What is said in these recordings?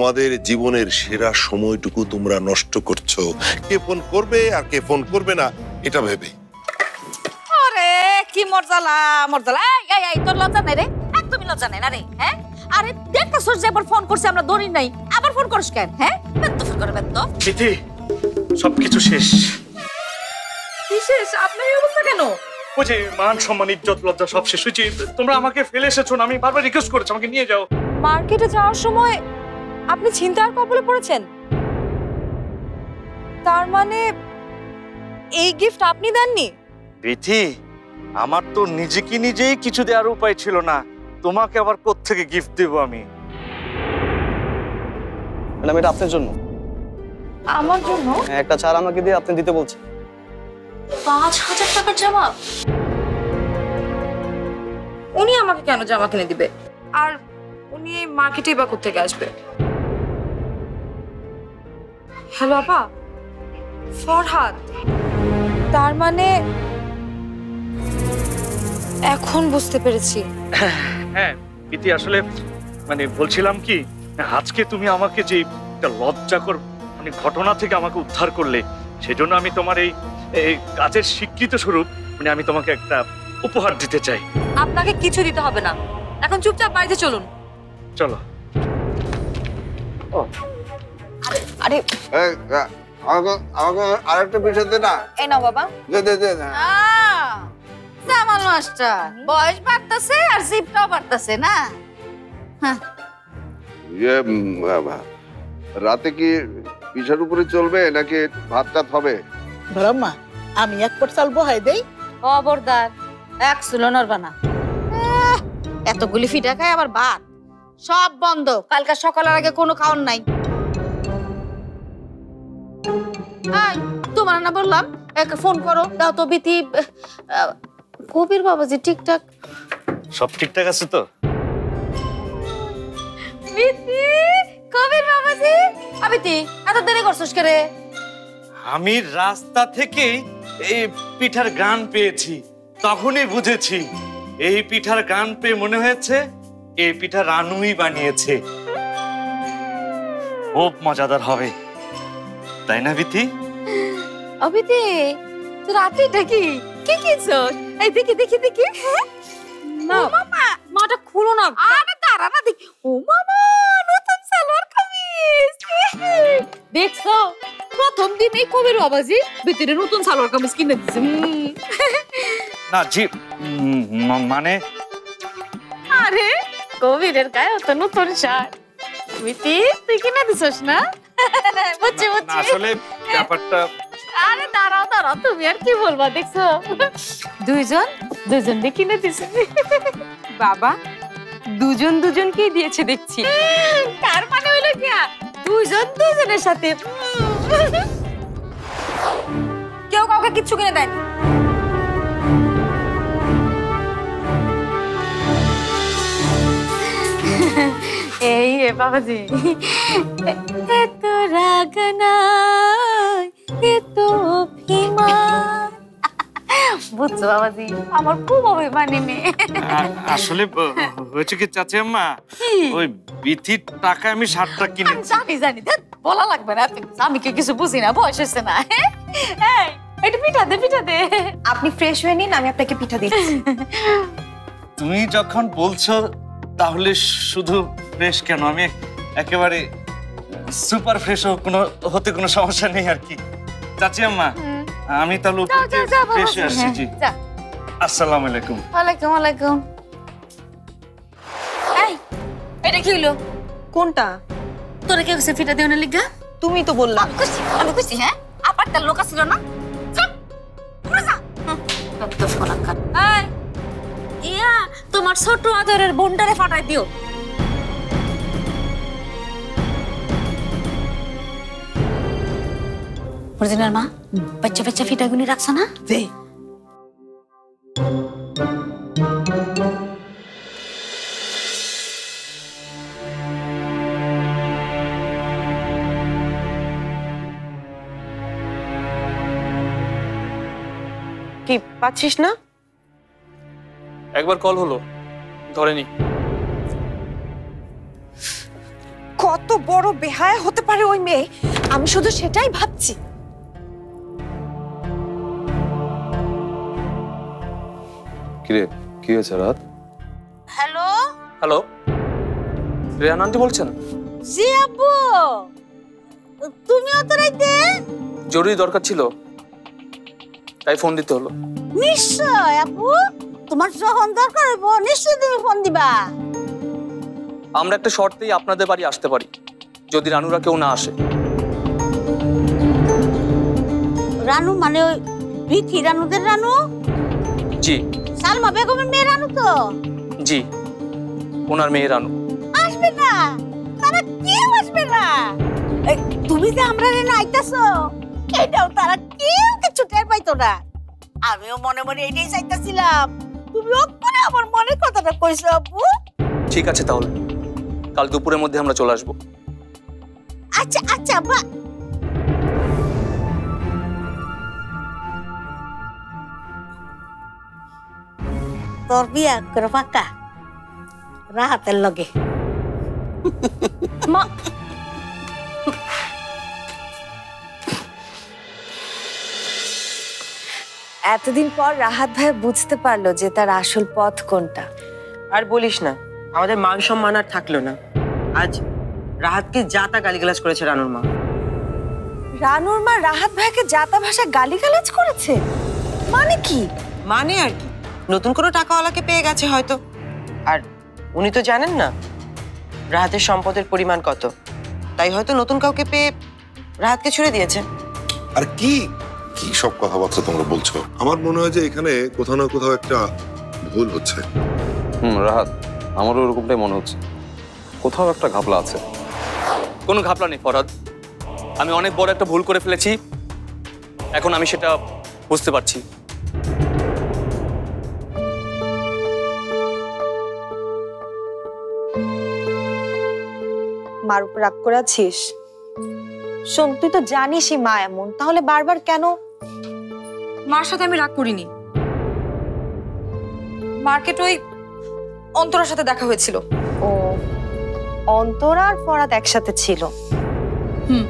তোমাদের জীবনের সেরা সময়টুকু তোমরা নষ্ট করছো কে ফোন করবে আর কে ফোন করবে না এটা ভেবে। আরে কি মরজালা মরজালা, এই তোর লজ্জা নাই রে? একদমই লজ্জা নাই না রে? হ্যাঁ, আরে দেখতেছস যে একবার ফোন করছে আমরা ধরি নাই, আবার ফোন করিস কেন? হ্যাঁ, বেদ্য ফোন করে বেদ্য। তিথি, সবকিছু শেষ। কি শেষ? আপনার এই অবস্থা কেন? ওই যে মান সম্মান ইজ্জত লজ্জা সব শেষ হয়েছে। তোমরা আমাকে ফেলে এসেছো না, আমি বারবার রিকোয়েস্ট করেছি আমাকে নিয়ে যাও। মার্কেটে যাওয়ার সময় আপনি ছিনতাইয়ের কবলে পড়েছেন? তার মানে এই গিফট আপনি দেননি? তিথি, আমার তো নিজেকে নিজেই কিছু দেওয়ার উপায় ছিল না, তোমাকে আবার কোত্থেকে গিফট দেবো আমি? ম্যাডাম, এটা আপনার জন্য। আমার জন্য? হ্যাঁ, একটা ছাড় আমাকে দিয়ে আপনি দিতে বলছেন। ৫,০০০ টাকার জামা? উনি আমাকে কেন জামা কিনে দিবে? আর উনি এই মার্কেটেই বা কোত্থেকে আসবে? হ্যালো আপা, ফরহাদ। তার মানে এখন বুঝতে পেরেছি। হ্যাঁ তিথি, আসলে মানে বলছিলাম কি, আজকে তুমি আমাকে যে একটা লজ্জাকর মানে ঘটনা থেকে আমাকে উদ্ধার করলে, সেজন্য আমি তোমার এই কাজের স্বীকৃত স্বরূপ মানে আমি তোমাকে একটা উপহার দিতে চাই। আপনাকে কিছু দিতে হবে না, এখন চুপচাপ বাড়িতে চলুন। চলো। আরে আমাকে আরেকটা পিঠা দে না। এই নাও বাবা। দে। জামাল মাস্টার বয়স বাড়তেছে আর জিপটাও বাড়তেছে না? রাতে কি পিঠার উপরে চলবে নাকি ভাত টাত হবে? ব্রহ্মা, আমি এক পট চাল বহাই দেই। খবরদার, এক চুলো নড়বা না। এতগুলি ফিটা খায় আবার ভাত, সব বন্ধ। কালকে সকালের আগে কোনো খাওয়ার নাই। তোমার না বললাম একটা ফোন করো, দাও তো বিতি। কবির বাবাজি ঠিকঠাক? সব ঠিকঠাক আছে তো? বিতি, কবির বাবাজি, আবিতি এত দেরি করছিস কে রে? আমি রাস্তা থেকে এই পিঠার গান পেয়েছি, তখনই বুঝেছি এই পিঠার গান পেয়ে মনে হয়েছে এই পিঠা রানুই বানিয়েছে। খুব মজাদার হবে, তাই না বিথি? আবিতি, তোর রাতেটা কি কি কিনছস? এই দেখি। না মামা, মাটা খুলো না। আরে দাঁড়া না দেখি। ও মামা, নতুন সালোয়ার কামিজ। দেখছো, প্রথম দিনেই কবির বাবাজি ভিতরে নতুন সালোয়ার কামিজ কিনে দিছে। না জি, মানে আরে কবিরের গায়ে তো নতুন শার্ট। বিতি, তুই কিনে দিছস না? বুঝছি। আসলে ব্যাপারটা। আরে দাঁড়াও, তুমি আর কি বলবা? দেখছো, দুজন কিনে দিছে। বাবা, দুজনকেই দিয়েছে দেখছি। তার মানে হইলো কি, দুজনের সাথে কেউ কাউকে কিচ্ছু কিনে দেয়নি। এই বাবাজি, এত রাগ নাই, এত অভিমান। বুঝছো বাবাজি, আমার খুব অভিমানী মেয়ে। আসলে হয়েছে কি চাচি আম্মা, ওই বিথির টাকা আমি শার্টটা কিনেছি। জানি বলা লাগবে না, আমি কি কিছু বুঝি না, বয়স হচ্ছে না। এই, একটু পিঠা দে। আপনি ফ্রেশ হয়ে নিন, আমি আপনাকে পিঠা দিচ্ছি। তুমি যখন বলছো তাহলে শুধু ফ্রেশ কেন, আমি একেবারে সুপার ফ্রেশ হতে কোনো সমস্যা নেই আর কি। চাচি আম্মা, আমি তাহলে ফ্রেশ হয়ে আসছি। জি, আসসালামু আলাইকুম। ওয়ালাইকুম। এই, এটা কি হলো? কোনটা? তোরা কে কইছে পিঠা দেওয়ার লিগা? তুমি তো বললা। আমি কইছি হ্যাঁ? আবার তার লোক ছিল না? চল, ঘুরে যা। তো ফোন কর। এই, ইয়া, তোমার ছোট আদরের বোনটারে ফাটাই দিও। অরিজিনাল মা, বাচ্চা ফিটাগুনি রাখছ না? দে। কি পাচ্ছিস না? একবার কল হলো, ধরেনি। কত বড় বেহায়া হতে পারে ওই মেয়ে, আমি শুধু সেটাই ভাবছি। কিরে, কি হয়েছে রাত? হ্যালো হ্যালো, রেহান আন্টি বলছেন? জি আব্বু, তুমিও তো রাইতে? জরুরি দরকার ছিল, তাই ফোন দিতে হলো। নিশ্চয় আব্বু, তোমার যখন দরকার হইব নিশ্চয় তুমি ফোন দিবা। আমরা একটা শর্তেই আপনাদের বাড়ি আসতে পারি, যদি রানুরা কেউ না আসে। রানু মানে ওই রীতি রানুদের রানু? জি সালমা বেগমের মেয়ে রানু তো? জি, ওনার মেয়ে রানু। আসবে না, তারা কেউ আসবে না। এই, তুমি যে আমরা না আইতাছো এটাও তারা কেউ কিছু টের পাইতো না। আমিও মনে মনে এটাই চাইতাছিলাম, তুমি অক্ষরে আমার মনের কথাটা কইছো আব্বু। ঠিক আছে, তাহলে কাল দুপুরের মধ্যে আমরা চলে আসবো। আচ্ছা আচ্ছা আব্বা। তোর বিয়া করে পাক্কা রাহাতের লগে? মা, এতদিন পর রাহাত ভাই বুঝতে পারলো যে তার আসল পথ কোনটা। আর বলিস না, আমাদের মান সম্মান আর থাকলো না। আজ রাহাতকে যাতা গালিগালাজ করেছে রানুর মা। রানুর মা রাহাত ভাইকে জাতা ভাষা গালিগালাজ করেছে? মানে কি? মানে আর কি, নতুন কোনো টাকাওয়ালাকে পেয়ে গেছে হয়তো। আর উনি তো জানেন না রাহাতের সম্পদের পরিমাণ কত, তাই হয়তো নতুন কাউকে পেয়ে রাহাতকে ছুড়ে দিয়েছে। আর কি কি সব কথাবার্তা তোমরা বলছো? আমার মনে হয় যে এখানে কোথাও না কোথাও একটা ভুল হচ্ছে। রাহাত, আমারও এরকমটাই মনে হচ্ছে, কোথাও একটা ঘাপলা আছে। কোনো ঘাপলা নেই ফরহাদ, আমি অনেক বড় একটা ভুল করে ফেলেছি, এখন আমি সেটা বুঝতে পারছি। মার উপর রাগ করে আছিস? শোন, তুই তো জানিসই মা এমন, তাহলে বারবার কেন? মার সাথে আমি রাগ করিনি। মার্কেট ওই অন্তরার সাথে দেখা হয়েছিল। ও, অন্তরা আর ফরহাদ একসাথে ছিল? হুম।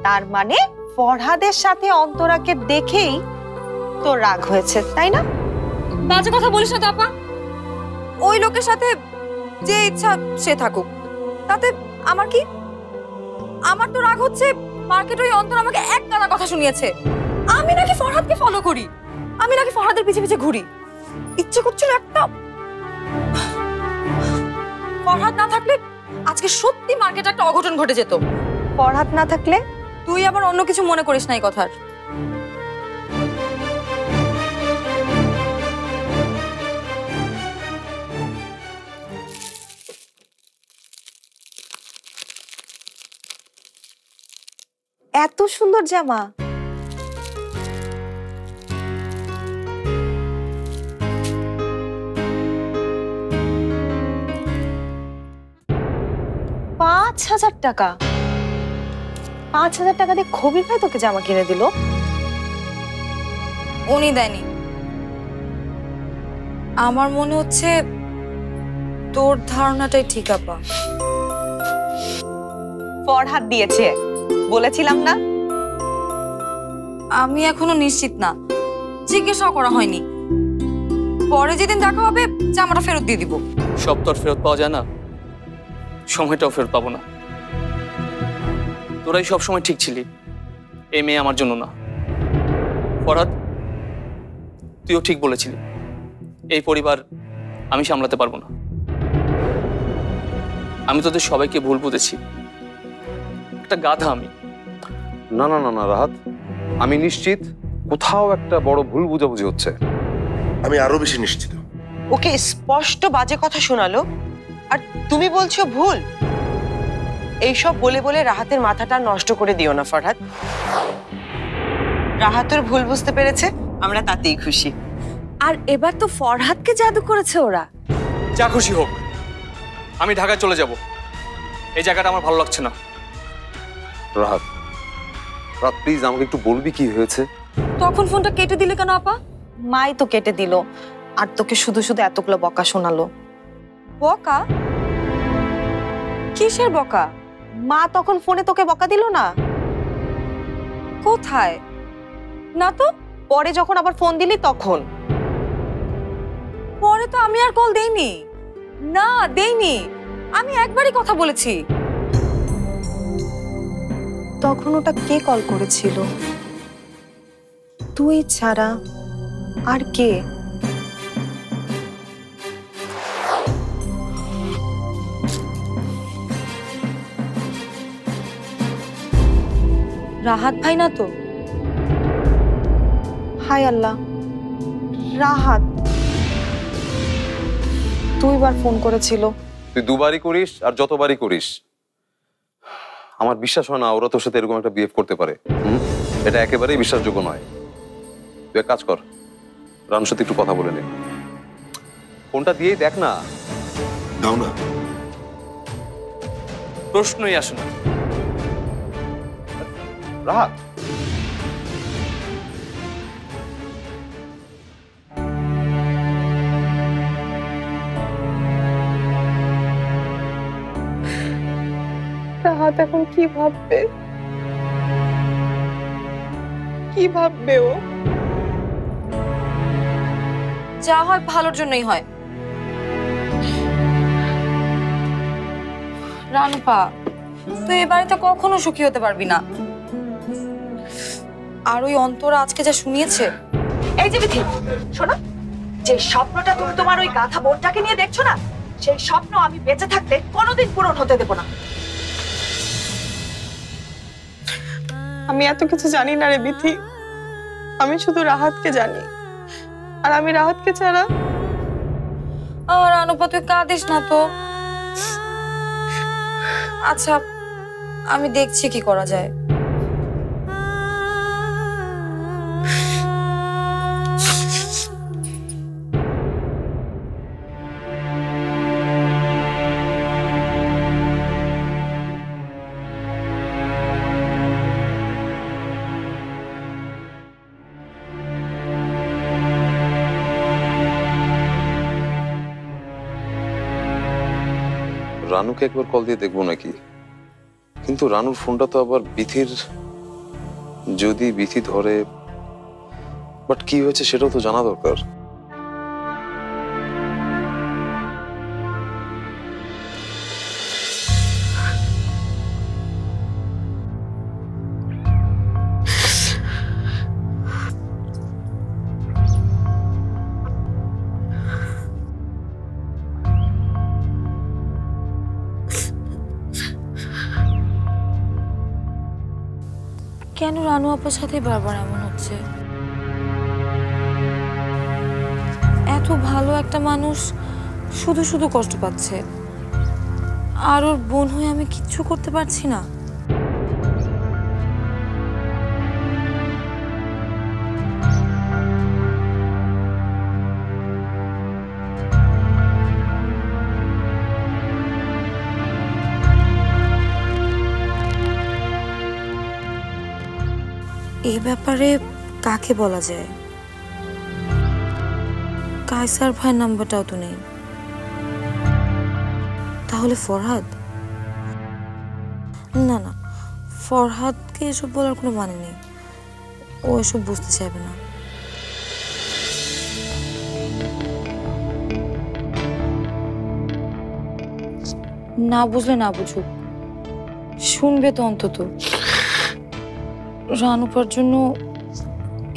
তার মানে ফরহাদের সাথে অন্তরাকে দেখেই তোর রাগ হয়েছে, তাই না? বাজে কথা বলিস না তো আপা। ওই লোকের সাথে যে ইচ্ছা সে থাকুক, তাতে আমার কি? আমার তো রাগ হচ্ছে মার্কেট ওই অন্তর আমাকে এক গাদা কথা শুনিয়েছে। আমি নাকি ফরহাদকে ফলো করি, আমি নাকি ফরহাদের পিছে পিছে ঘুরি। ইচ্ছে করছিল একটা। ফরহাদ না থাকলে আজকে সত্যি মার্কেটে একটা অঘটন ঘটে যেত। ফরহাদ না থাকলে? তুই আবার অন্য কিছু মনে করিস না এই কথার। এত সুন্দর জামা। টাকা? 5,000 টাকা দিয়ে খবির ভাই তোকে জামা কিনে দিল? উনি দেয়নি। আমার মনে হচ্ছে তোর ধারণাটাই ঠিক আপা। ফরহাদ দিয়েছে, বলেছিলাম না? আমি এখনো নিশ্চিত না, জিজ্ঞাসা করা হয়নি। পরে যেদিন দেখা হবে জামাটা ফেরত দিয়ে দিব। সব তো আর ফেরত পাওয়া যায় না, সময়টাও ফেরত পাবো না। তোরাই সব সময় ঠিক ছিলি, এই মেয়ে আমার জন্য না। ফরহাদ, তুইও ঠিক বলেছিলি, এই পরিবার আমি সামলাতে পারবো না। আমি তোদের সবাইকে ভুল বুঝেছি, একটা গাধা আমি। না না না না রাহাত, আমি নিশ্চিত কোথাও একটা বড় ভুল বুঝাবুঝি হচ্ছে। আমি আরো বেশি নিশ্চিত। ওকে স্পষ্ট বাজে কথা শোনালো, আর তুমি বলছো ভুল। এইসব বলে বলে রাহাতের মাথাটা নষ্ট করে দিও না ফরহাদ। রাহাতের ভুল বুঝতে পেরেছে, আমরা তাতেই খুশি। আর এবার তো ফরহাদকে জাদু করেছে ওরা। যা খুশি হোক, আমি ঢাকায় চলে যাব। এই জায়গাটা আমার ভালো লাগছে না। রাহাত, রাত প্লিজ আমাকে একটু বলবি কি হয়েছে? তখন ফোনটা কেটে দিলে কেন আপা? মাই তো কেটে দিল, আর তোকে শুধু শুধু এতগুলো বকা শোনালো। বকা? কিসের বকা? মা তখন ফোনে তোকে বকা দিল না? কোথায়? না তো। পরে যখন আবার ফোন দিলি তখন। পরে তো আমি আর কল দেইনি। না দেইনি, আমি একবারই কথা বলেছি। তখন ওটা কে কল করেছিল? তুই ছাড়া আর কে? রাহাত ভাই না তো? হায় আল্লাহ, রাহাত দুইবার ফোন করেছিল। তুই দুবারই করিস আর যতবারই করিস, আমার বিশ্বাস হয় না ওরা তোর সাথে এরকম একটা বিহেভ করতে পারে। এটা একেবারেই বিশ্বাসযোগ্য নয়। তুই এক কাজ কর, রানুর সাথে একটু কথা বলে নে। ফোনটা দিয়েই দেখ না। দাও না। প্রশ্নই আসে না। রাহাত, রাহাত এখন কি ভাববে? কি ভাববে ও? যা হয় ভালোর জন্যই হয়। রানুপা, তুই এ বাড়িতে কখনো সুখী হতে পারবি না। আর ওই অন্তরা আজকে যা শুনিয়েছে। এই যে বিথি, শোনো, যে স্বপ্নটা তুমি তোমার ওই গাধা বোনটাকে নিয়ে দেখছো না, সেই স্বপ্ন আমি বেঁচে থাকতে কোনোদিন পূরণ হতে দেব না। আমি এত কিছু জানি না রে বিথি, আমি শুধু রাহাতকে জানি, আর আমি রাহাতকে ছাড়া। আর রানুপা তুই কাঁদিস না তো। আচ্ছা, আমি দেখছি কি করা যায়। রানুকে একবার কল দিয়ে দেখবো নাকি? কিন্তু রানুর ফোনটা তো আবার বিথির। যদি বিথি ধরে, বাট কি হয়েছে সেটাও তো জানা দরকার। কেন রানু আপার সাথে বারবার এমন হচ্ছে? এত ভালো একটা মানুষ শুধু শুধু কষ্ট পাচ্ছে, আর ওর বোন হয়ে আমি কিচ্ছু করতে পারছি না। এই ব্যাপারে কাকে বলা যায়? কায়সার ভাইয়ের নাম্বারটাও তো নেই। তাহলে ফরহাদ? না না, ফরহাদকে এসব বলার কোনো মানে নেই, ও এসব বুঝতে চাইবে না। না বুঝলে না বুঝুক, শুনবে তো অন্তত। রানুপার জন্য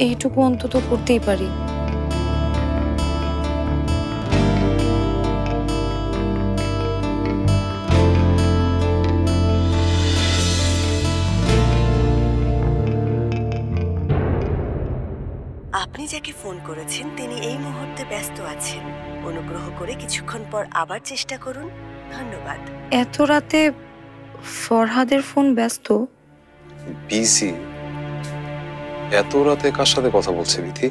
এইটুকু অন্তত করতেই পারি। আপনি যাকে ফোন করেছেন তিনি এই মুহূর্তে ব্যস্ত আছেন। অনুগ্রহ করে কিছুক্ষণ পর আবার চেষ্টা করুন। ধন্যবাদ। এত রাতে ফরহাদের ফোন ব্যস্ত? বিজি? এত রাতে কার সাথে কথা বলছে বিথি?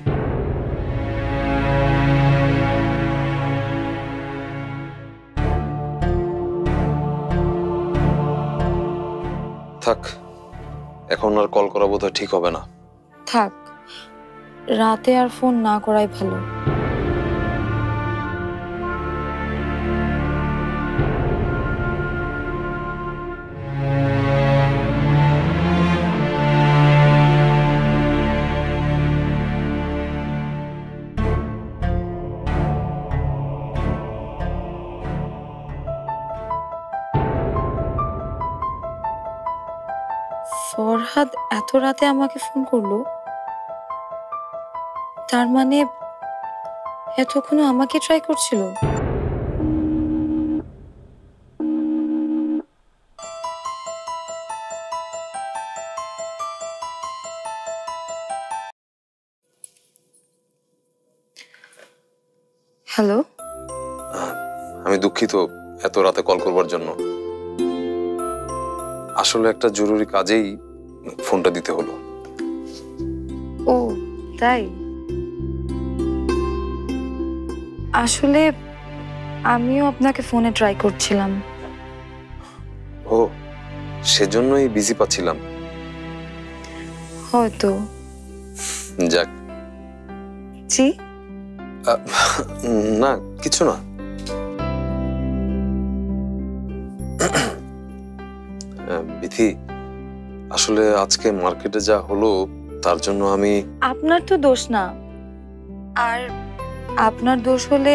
থাক, এখন আর কল করা বোধহয় ঠিক হবে না। থাক, রাতে আর ফোন না করাই ভালো। ফরহাদ এত রাতে আমাকে ফোন করলো, তার মানে এতক্ষণ আমাকে ট্রাই করছিল। হ্যালো, আমি দুঃখিত এত রাতে কল করবার জন্য। আসলে একটা জরুরি কাজেই ফোনটা দিতে হলো। ও তাই? আসলে আমিও আপনাকে ফোনে ট্রাই করছিলাম। ও, সেজন্যই বিজি পাচ্ছিলাম। হয়তো। যাক। জি না, কিছু না। বিথি, আসলে আজকে মার্কেটে যা হলো তার জন্য আমি। আপনার তো দোষ না, আর আপনার দোষ হলে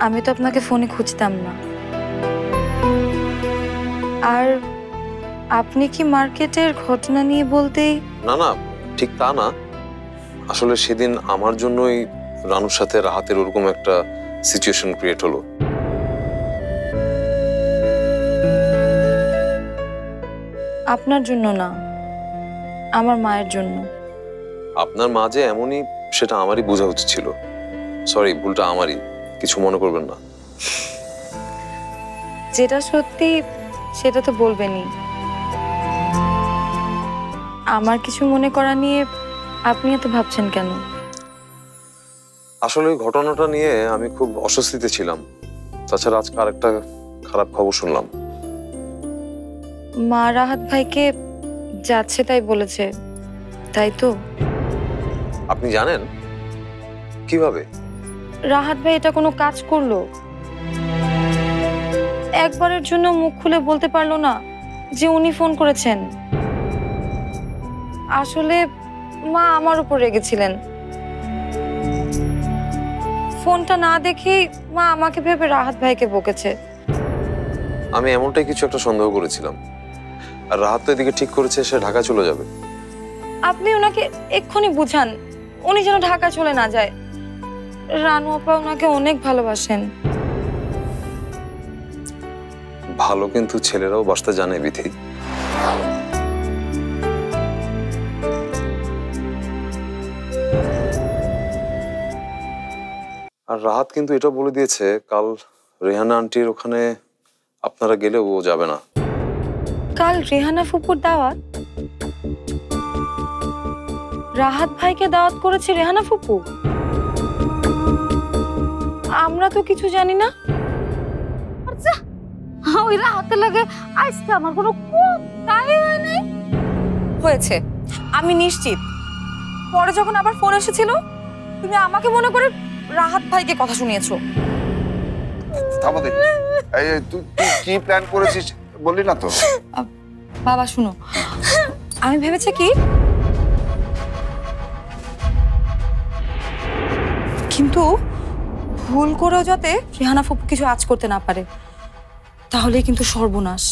আমি তো আপনাকে ফোনে খুঁজতাম না। আর আপনি কি মার্কেটের ঘটনা নিয়ে বলতেই? না না, ঠিক তা না। আসলে সেদিন আমার জন্যই রানুর সাথে রাহাতের ওরকম একটা সিচুয়েশন ক্রিয়েট হলো। আপনার জন্য না, আমার মায়ের জন্য। আপনার মা যে এমনই সেটা আমারই বোঝা উচিত ছিল। সরি, ভুলটা আমারই, কিছু মনে করবেন না। যেটা সত্যি সেটা তো বলবেনই। আমার কিছু মনে করা নিয়ে আপনি এত ভাবছেন কেন? আসলে ওই ঘটনাটা নিয়ে আমি খুব অস্বস্তিতে ছিলাম। তাছাড়া আজকে আরেকটা খারাপ খবর শুনলাম। মা রাহাত ভাইকে যাচ্ছে তাই বলেছে, তাই তো? আপনি জানেন কিভাবে? রাহাত ভাই এটা কোনো কাজ করলো? একবারের জন্য মুখ খুলে বলতে পারলো না যে উনি ফোন করেছেন? আসলে মা আমার উপর রেগেছিলেন। ফোনটা না দেখেই মা আমাকে ভেবে রাহাত ভাইকে বকেছে। আমি এমনটাই কিছু একটা সন্দেহ করেছিলাম। আর রাহাত তো এদিকে ঠিক করেছে সে ঢাকা চলে যাবে। আপনি ওনাকে এক্ষুনি বুঝান, উনি যেন ঢাকা চলে না যায়। রানু আপা ওনাকে অনেক ভালোবাসেন। ভালো কিন্তু ছেলেরাও বাসতে জানে বিথি। আর রাহাত কিন্তু এটা বলে দিয়েছে কাল রেহানা আন্টির ওখানে আপনারা গেলেও ও যাবে না। কাল রেহানা ফুপুর দাওয়াত? রাহাত ভাইকে দাওয়াত করেছে রেহানা ফুপু? আমরা তো কিছু জানি না। আচ্ছা, ওই রাহাতে লাগে আজকে আমার কোনো কথাই হয় নাই। হয়েছে, আমি নিশ্চিত। পরে যখন আবার ফোন এসেছিল তুমি আমাকে মনে করে রাহাত ভাইকে কথা শুনিয়েছো। থামো দেখি, তুই কি প্ল্যান করেছিস বললি না তো? বাবা শুনো, আমি ভেবেছি কি, কিন্তু ভুল করেও যাতে রেহানা ফুপু কিছু আজ করতে না পারে, তাহলেই কিন্তু সর্বনাশ।